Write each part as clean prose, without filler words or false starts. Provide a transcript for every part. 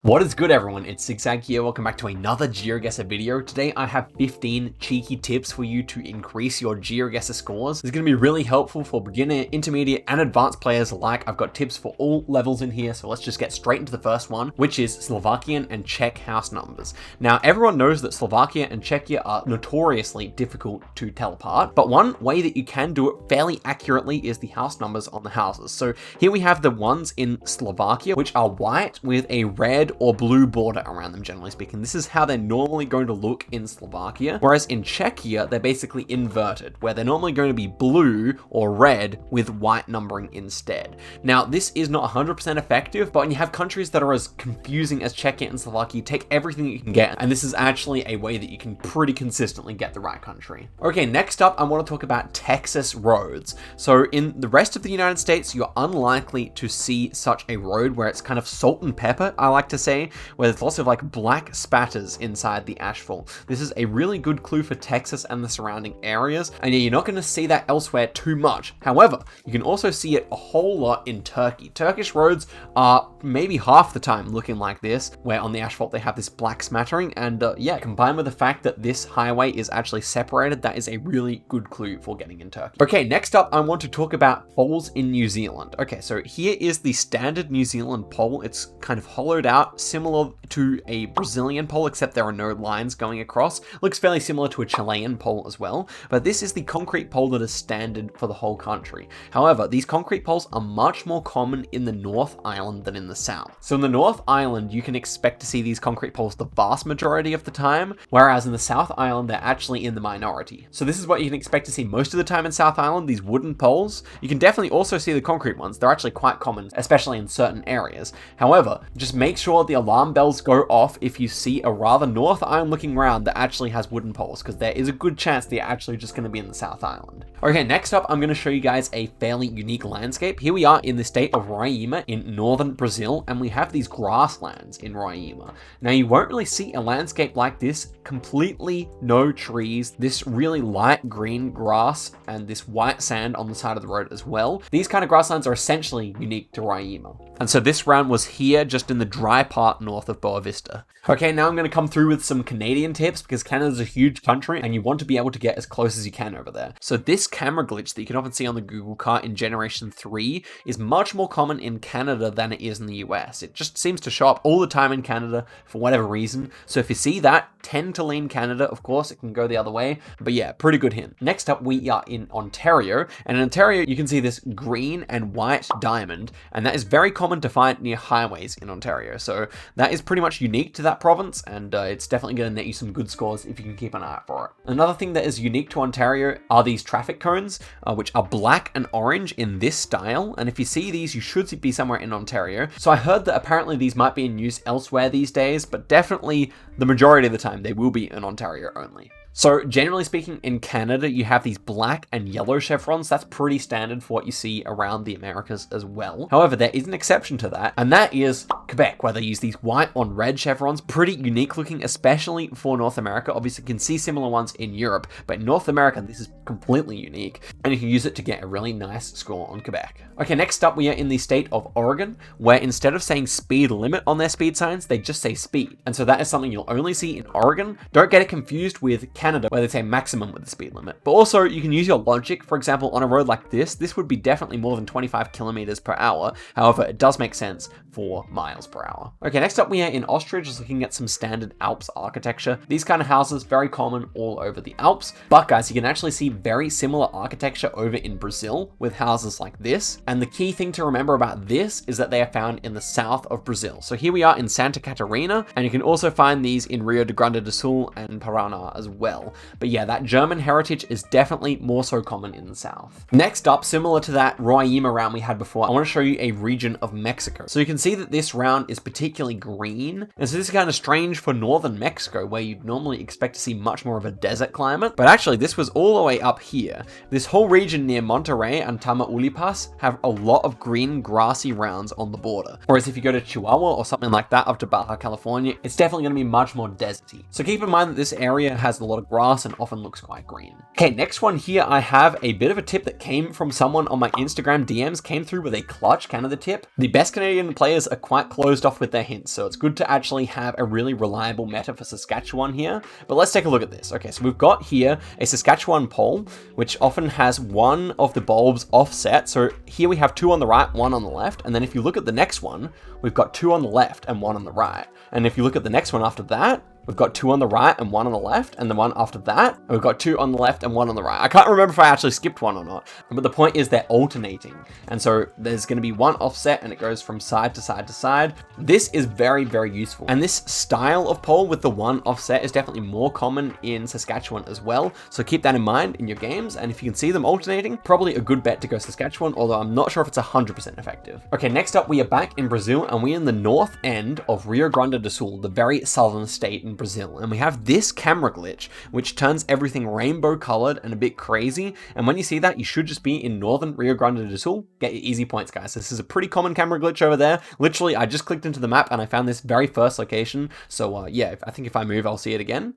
What is good, everyone? It's Zigzag here. Welcome back to another GeoGuessr video. Today I have 15 cheeky tips for you to increase your GeoGuessr scores. It's going to be really helpful for beginner, intermediate, and advanced players alike. I've got tips for all levels in here, so let's just get straight into the first one, which is Slovakian and Czech house numbers. Now, everyone knows that Slovakia and Czechia are notoriously difficult to tell apart, but one way that you can do it fairly accurately is the house numbers on the houses. So here we have the ones in Slovakia, which are white with a red or blue border around them, generally speaking. This is how they're normally going to look in Slovakia, whereas in Czechia, they're basically inverted, where they're normally going to be blue or red with white numbering instead. Now, this is not 100% effective, but when you have countries that are as confusing as Czechia and Slovakia, take everything that you can get, and this is actually a way that you can pretty consistently get the right country. Okay, next up, I want to talk about Texas roads. So in the rest of the United States, you're unlikely to see such a road where it's kind of salt and pepper, I like to say, where there's lots of like black spatters inside the asphalt. This is a really good clue for Texas and the surrounding areas, and yeah, you're not going to see that elsewhere too much. However, you can also see it a whole lot in Turkey. Turkish roads are maybe half the time looking like this, where on the asphalt they have this black smattering, and yeah, combined with the fact that this highway is actually separated, that is a really good clue for getting in Turkey. Okay, next up, I want to talk about poles in New Zealand. Okay, so here is the standard New Zealand pole. It's kind of hollowed out, similar to a Brazilian pole, except there are no lines going across. Looks fairly similar to a Chilean pole as well, but this is the concrete pole that is standard for the whole country. However, these concrete poles are much more common in the North Island than in the South. So in the North Island, you can expect to see these concrete poles the vast majority of the time, whereas in the South Island, they're actually in the minority. So this is what you can expect to see most of the time in South Island, these wooden poles. You can definitely also see the concrete ones. They're actually quite common, especially in certain areas. However, just make sure the alarm bells go off if you see a rather North Island looking round that actually has wooden poles, because there is a good chance they're actually just going to be in the South Island. Okay, next up, I'm going to show you guys a fairly unique landscape. Here we are in the state of Roraima in northern Brazil, and we have these grasslands in Roraima. Now, you won't really see a landscape like this, completely no trees, this really light green grass, and this white sand on the side of the road as well. These kind of grasslands are essentially unique to Roraima. And so this round was here, just in the dry part north of Boa Vista. Okay, now I'm going to come through with some Canadian tips, because Canada's a huge country and you want to be able to get as close as you can over there. So this camera glitch that you can often see on the Google cart in Generation 3 is much more common in Canada than it is in the US. It just seems to show up all the time in Canada for whatever reason. So if you see that, tend to lean Canada. Of course, it can go the other way, but yeah, pretty good hint. Next up, we are in Ontario, and in Ontario, you can see this green and white diamond, and that is very common to find near highways in Ontario. So that is pretty much unique to that province, and it's definitely going to net you some good scores if you can keep an eye out for it. Another thing that is unique to Ontario are these traffic cones, which are black and orange in this style, and if you see these, you should be somewhere in Ontario. So I heard that apparently these might be in use elsewhere these days, but definitely the majority of the time they will be in Ontario only. So generally speaking, in Canada, you have these black and yellow chevrons. That's pretty standard for what you see around the Americas as well. However, there is an exception to that, and that is Quebec, where they use these white on red chevrons. Pretty unique looking, especially for North America. Obviously, you can see similar ones in Europe, but in North America, this is completely unique, and you can use it to get a really nice score on Quebec. Okay, next up, we are in the state of Oregon, where instead of saying speed limit on their speed signs, they just say speed. And so that is something you'll only see in Oregon. Don't get it confused with Canada, where they say maximum with the speed limit. But also, you can use your logic. For example, on a road like this would be definitely more than 25 kilometers per hour. However, it does make sense for miles per hour. Okay, next up, we are in Austria, just looking at some standard Alps architecture. These kind of houses, very common all over the Alps. But guys, you can actually see very similar architecture over in Brazil with houses like this. And the key thing to remember about this is that they are found in the south of Brazil. So here we are in Santa Catarina, and you can also find these in Rio de Grande do Sul and Paraná as well. But yeah, that German heritage is definitely more so common in the south. Next up, similar to that Roraima round we had before, I want to show you a region of Mexico. So you can see that this round is particularly green, and so this is kind of strange for northern Mexico, where you'd normally expect to see much more of a desert climate, but actually this was all the way up here. This whole region near Monterrey and Tamaulipas have a lot of green grassy rounds on the border, whereas if you go to Chihuahua or something like that up to Baja California, it's definitely going to be much more deserty. So keep in mind that this area has a lot lot of grass and often looks quite green. Okay, next one here, I have a bit of a tip that came from someone on my Instagram DMs, came through with a clutch Canada tip. The best Canadian players are quite closed off with their hints, so it's good to actually have a really reliable meta for Saskatchewan here. But let's take a look at this. Okay, so we've got here a Saskatchewan pole, which often has one of the bulbs offset. So here we have 2 on the right, 1 on the left. And then if you look at the next one, we've got 2 on the left and 1 on the right. And if you look at the next one after that, we've got 2 on the right and 1 on the left, and the one after that, and we've got 2 on the left and 1 on the right. I can't remember if I actually skipped one or not, but the point is they're alternating. And so there's going to be one offset and it goes from side to side to side. This is very, very useful. And this style of pole with the one offset is definitely more common in Saskatchewan as well. So keep that in mind in your games. And if you can see them alternating, probably a good bet to go Saskatchewan, although I'm not sure if it's 100% effective. Okay, next up, we are back in Brazil and we're in the north end of Rio Grande do Sul, the very southern state in Brazil, and we have this camera glitch which turns everything rainbow colored and a bit crazy. And when you see that, you should just be in northern Rio Grande do Sul. Get your easy points, guys. This is a pretty common camera glitch over there. Literally, I just clicked into the map and I found this very first location. So yeah, I think if I move, I'll see it again.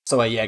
So yeah.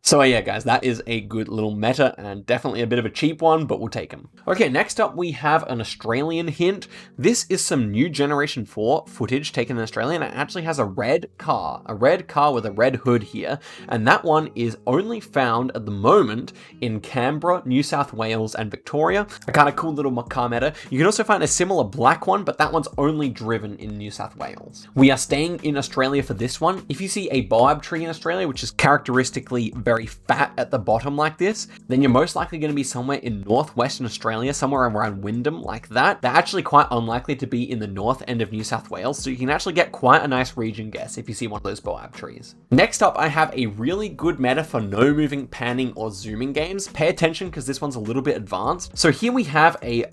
So yeah, guys, that is a good little meta and definitely a bit of a cheap one, but we'll take them. Okay, next up we have an Australian hint. This is some new Generation 4 footage taken in Australia, and it actually has a red car with a red hood here. And that one is only found at the moment in Canberra, New South Wales, and Victoria. A kind of cool little car meta. You can also find a similar black one, but that one's only driven in New South Wales. We are staying in Australia for this one. If you see a boab tree in Australia, which is characteristically very fat at the bottom like this, then you're most likely going to be somewhere in northwestern Australia, somewhere around Wyndham like that. They're actually quite unlikely to be in the north end of New South Wales, so you can actually get quite a nice region guess if you see one of those boab trees. Next up, I have a really good meta for no moving, panning, or zooming games. Pay attention because this one's a little bit advanced. So here we have a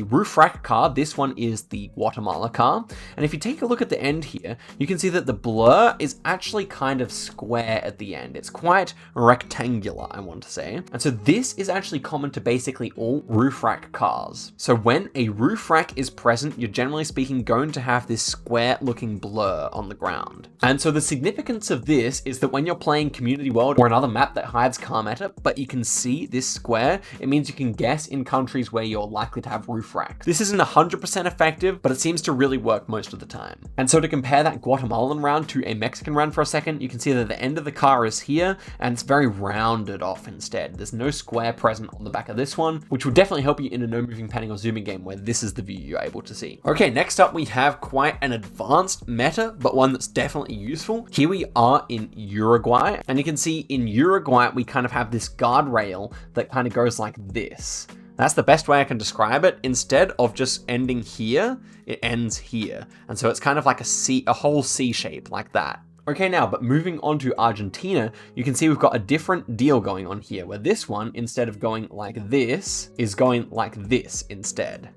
roof rack car. This one is the Guatemala car. And if you take a look at the end here, you can see that the blur is actually kind of square at the end. It's quite rectangular, I want to say. And so this is actually common to basically all roof rack cars. So when a roof rack is present, you're generally speaking going to have this square looking blur on the ground. And so the significance of this is that when you're playing Community World or another map that hides car meta, but you can see this square, it means you can guess in countries where you're likely to have roof racks. This isn't 100% effective, but it seems to really work most of the time. And so to compare that Guatemalan round to a Mexican round for a second, you can see that the end of the car is here and it's very rounded off instead. There's no square present on the back of this one, which will definitely help you in a no moving, panning, or zooming game where this is the view you're able to see. Okay, next up we have quite an advanced meta, but one that's definitely useful. Here we are in Uruguay, and you can see in Uruguay we kind of have this guardrail that kind of goes like this. That's the best way I can describe it. Instead of just ending here, it ends here. And so it's kind of like a whole C shape like that. Okay, now, but moving on to Argentina, you can see we've got a different deal going on here, where this one, instead of going like this, is going like this instead.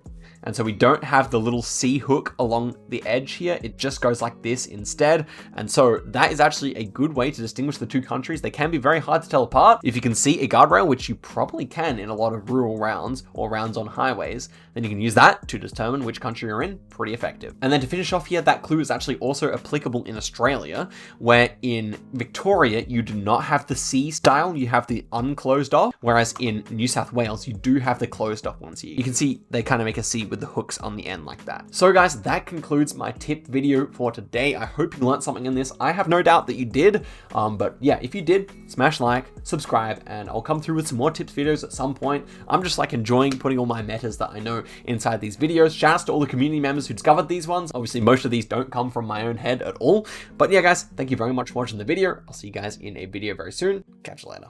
And so we don't have the little C hook along the edge here. It just goes like this instead. And so that is actually a good way to distinguish the two countries. They can be very hard to tell apart. If you can see a guardrail, which you probably can in a lot of rural rounds or rounds on highways, then you can use that to determine which country you're in. Pretty effective. And then to finish off here, that clue is actually also applicable in Australia, where in Victoria, you do not have the C style, you have the unclosed off, whereas in New South Wales, you do have the closed off ones here. You can see they kind of make a C with the hooks on the end like that. So guys, that concludes my tip video for today. I hope you learned something in this. I have no doubt that you did, but yeah, if you did, smash like, subscribe, and I'll come through with some more tips videos at some point. I'm just like enjoying putting all my metas that I know inside these videos. Shouts to all the community members who discovered these ones. Obviously, most of these don't come from my own head at all, but yeah guys, thank you very much for watching the video. I'll see you guys in a video very soon. Catch you later.